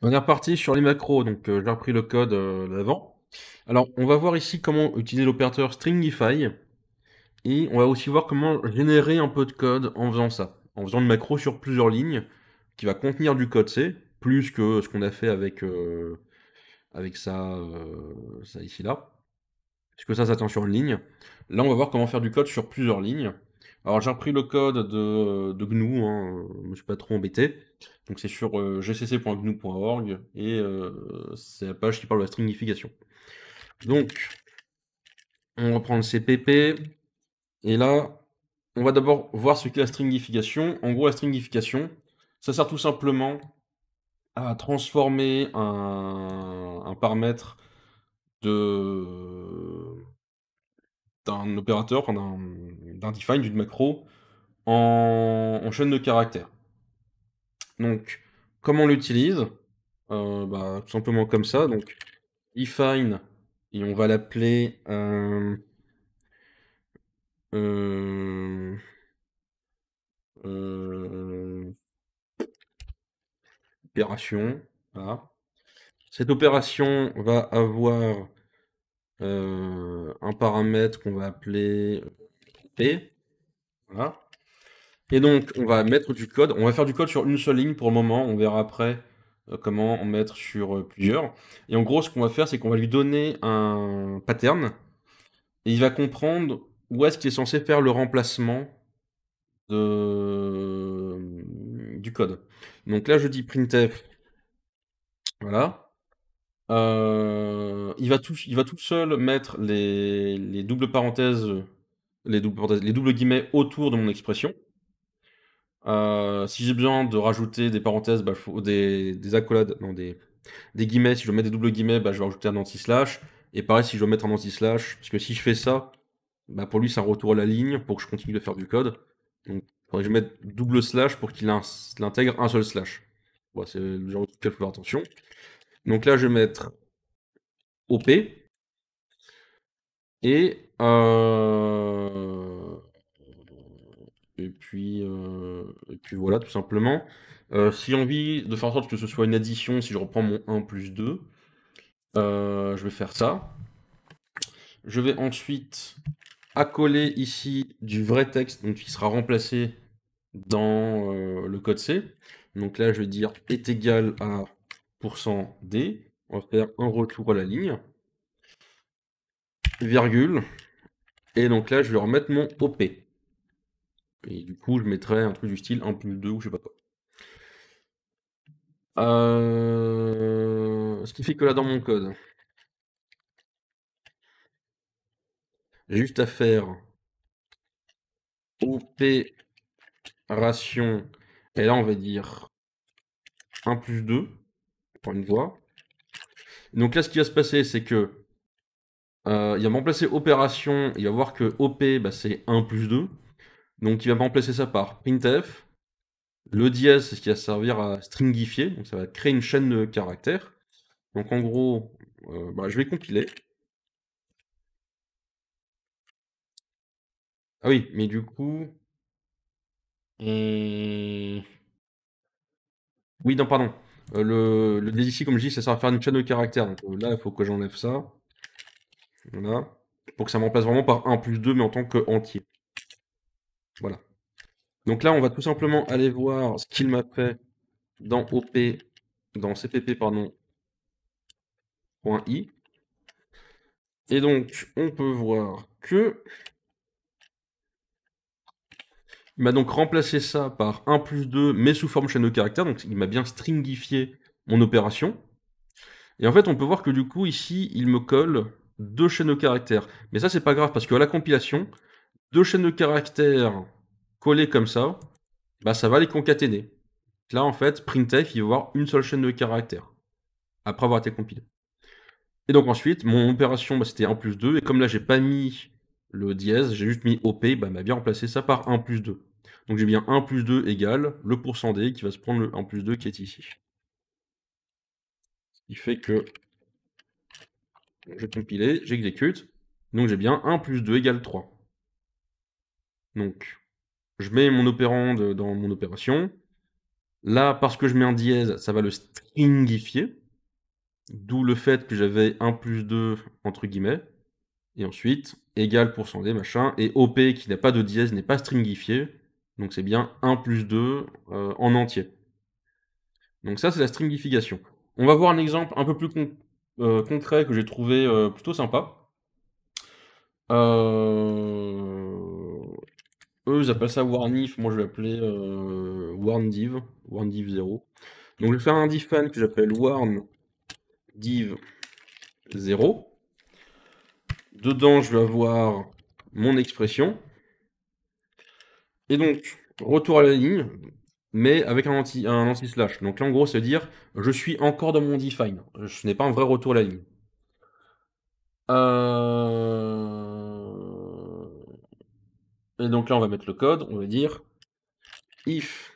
On est reparti sur les macros, donc j'ai repris le code d'avant. Alors, on va voir ici comment utiliser l'opérateur stringify, et on va aussi voir comment générer un peu de code en faisant ça, en faisant une macro sur plusieurs lignes, qui va contenir du code C, plus que ce qu'on a fait avec ça ici là, puisque ça tient sur une ligne. Là, on va voir comment faire du code sur plusieurs lignes. Alors, j'ai repris le code de GNU, hein, je me suis pas trop embêté. Donc, c'est sur gcc.gnu.org et c'est la page qui parle de la stringification. Donc, on va prendre CPP et là, on va d'abord voir ce qu'est la stringification. En gros, la stringification, ça sert tout simplement à transformer un paramètre de d'un opérateur, enfin d'un define, d'une macro, en chaîne de caractères. Donc, comment on l'utilise? Tout simplement comme ça. Donc, define, et on va l'appeler euh, euh, opération. Voilà. Cette opération va avoir un paramètre qu'on va appeler P. Voilà. Et donc, on va mettre du code. On va faire du code sur une seule ligne pour le moment. On verra après comment en mettre sur plusieurs. Et en gros, ce qu'on va faire, c'est qu'on va lui donner un pattern. Et il va comprendre où est-ce qu'il est censé faire le remplacement du code. Donc là, je dis printf. Voilà. Il va tout seul mettre les doubles parenthèses, les doubles guillemets autour de mon expression. Si j'ai besoin de rajouter des parenthèses, faut des accolades, non, des guillemets. Si je veux mettre des doubles guillemets, je vais rajouter un anti-slash. Et pareil, si je dois mettre un anti-slash, parce que si je fais ça, pour lui, c'est un retour à la ligne pour que je continue de faire du code. Donc, il faudrait que je mette double slash pour qu'il intègre un seul slash. Bon, c'est le genre de truc qu'il faut faire attention. Donc là, je vais mettre OP. Et, et puis voilà, tout simplement. Si j'ai envie de faire en sorte que ce soit une addition, si je reprends mon 1 plus 2, je vais faire ça. Je vais ensuite accoler ici du vrai texte, donc qui sera remplacé dans le code C. Donc là, je vais dire est égal à %d. On va faire un retour à la ligne, virgule. Et donc là, je vais remettre mon OP. Et du coup, je mettrai un truc du style 1 plus 2 ou je sais pas quoi. Ce qui fait que là, dans mon code, j'ai juste à faire opération. Et là, on va dire 1 plus 2, pour une fois. Donc là, ce qui va se passer, c'est que il va me remplacer opération, il va voir que OP, c'est 1 plus 2. Donc il va me remplacer ça par printf. Le dièse, c'est ce qui va servir à stringifier, donc ça va créer une chaîne de caractères. Donc en gros, je vais compiler. Ah oui, mais du coup... Oui, non, pardon. Le dièse ici, comme je dis, ça sert à faire une chaîne de caractères. Donc là, il faut que j'enlève ça. Voilà. Pour que ça me remplace vraiment par 1 plus 2, mais en tant que entier. Voilà. Donc là, on va tout simplement aller voir ce qu'il m'a fait dans dans CPP, pardon, .i. Et donc, on peut voir que il m'a donc remplacé ça par 1 plus 2, mais sous forme chaîne de caractères. Donc, il m'a bien stringifié mon opération. Et en fait, on peut voir que du coup, ici, il me colle deux chaînes de caractères. Mais ça, c'est pas grave, parce qu'à la compilation, deux chaînes de caractères collées comme ça, ça va les concaténer. Là, en fait, printf, il va avoir une seule chaîne de caractères, après avoir été compilé. Et donc ensuite, mon opération, c'était 1 plus 2, et comme là, j'ai pas mis le dièse, j'ai juste mis OP, m'a bien remplacé ça par 1 plus 2. Donc j'ai bien 1 plus 2 égale le %d qui va se prendre le 1 plus 2 qui est ici. Ce qui fait que je compile, j'exécute, donc j'ai bien 1 plus 2 égale 3. Donc je mets mon opérande dans mon opération, Là, parce que je mets un dièse, ça va le stringifier. D'où le fait que j'avais 1 plus 2 entre guillemets. Et ensuite, égal %d, machin. Et OP qui n'a pas de dièse n'est pas stringifié. Donc c'est bien 1 plus 2 en entier. Donc ça, c'est la stringification. On va voir un exemple un peu plus concret que j'ai trouvé plutôt sympa. Eux, ils appellent ça warnif, moi je vais appeler warndiv, warndiv0. Donc je vais faire un diffan que j'appelle warndiv0. Dedans, je vais avoir mon expression. Et donc, retour à la ligne, mais avec un anti-slash. Donc là, en gros, ça veut dire je suis encore dans mon define. Ce n'est pas un vrai retour à la ligne. Et donc là, on va mettre le code. On va dire if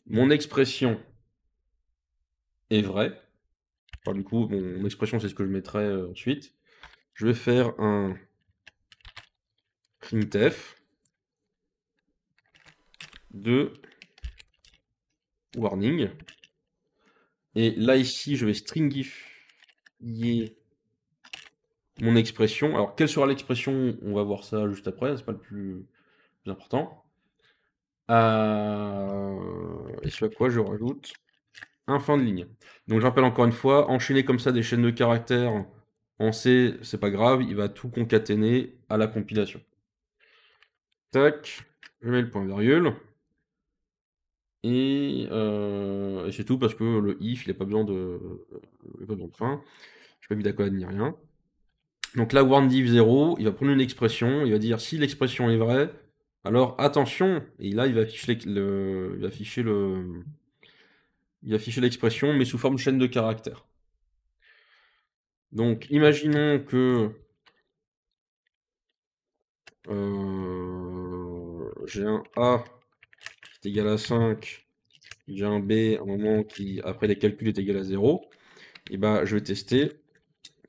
mon expression est vraie. Enfin, du coup, mon expression, c'est ce que je mettrai ensuite. Je vais faire un printf de warning. Et là, ici, je vais stringifier mon expression. Alors, quelle sera l'expression? On va voir ça juste après, c'est pas le plus important. Et ce à quoi je rajoute un fin de ligne. Donc, je rappelle encore une fois, enchaîner comme ça des chaînes de caractères en C, c'est pas grave, il va tout concaténer à la compilation. Tac, je mets le point virgule. Et c'est tout parce que le if, il n'a pas besoin de fin. Je n'ai pas mis d'accolade ni rien. Donc là, warndiv0, il va prendre une expression, il va dire si l'expression est vraie, alors attention, et là il va afficher l'expression, mais sous forme de chaîne de caractères. Donc imaginons que j'ai un A qui est égal à 5, j'ai un B à un moment qui, après les calculs, est égal à 0, et bah je vais tester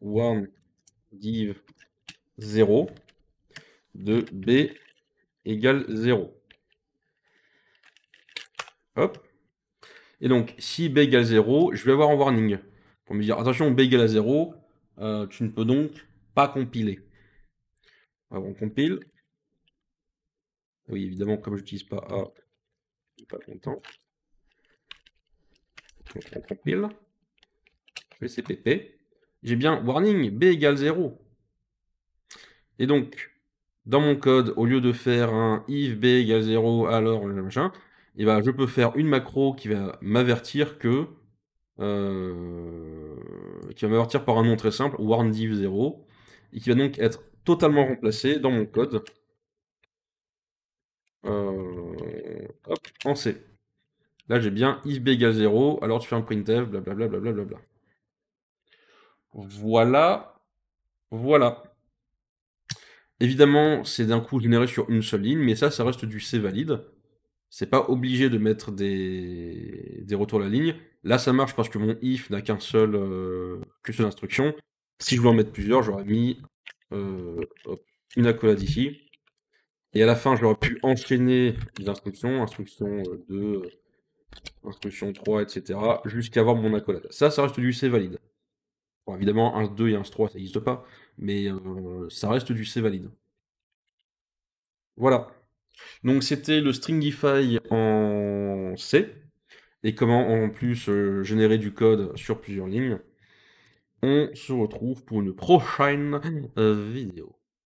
warndiv0 de B égale 0. Hop. Et donc, si B égale 0, je vais avoir un warning. Pour me dire, attention, B égale à 0, tu ne peux donc pas compiler. Alors, on compile. Oui, évidemment, comme je n'utilise pas A, je suis pas content. Donc, on compile. Je fais CPP. J'ai bien warning, B égale 0. Et donc, dans mon code, au lieu de faire un if B égale 0, alors machin, et ben, je peux faire une macro qui va m'avertir que qui va m'avertir par un nom très simple, warndiv0, et qui va donc être totalement remplacé dans mon code hop, en C. Là, j'ai bien if b égale 0, alors tu fais un printf, blablabla, blablabla. Voilà. Voilà. Évidemment, c'est d'un coup généré sur une seule ligne, mais ça reste du C valide. C'est pas obligé de mettre des retours à la ligne. Là, ça marche parce que mon if n'a qu'une seule instruction. Si je voulais en mettre plusieurs, j'aurais mis une accolade ici. Et à la fin, j'aurais pu enchaîner les instructions, instruction 2, instruction 3, etc., jusqu'à avoir mon accolade. Ça reste du C valide. Bon, évidemment, 1, 2 et 1, 3, ça n'existe pas, mais ça reste du C valide. Voilà. Donc c'était le Stringify en C, et comment en plus générer du code sur plusieurs lignes. On se retrouve pour une prochaine vidéo.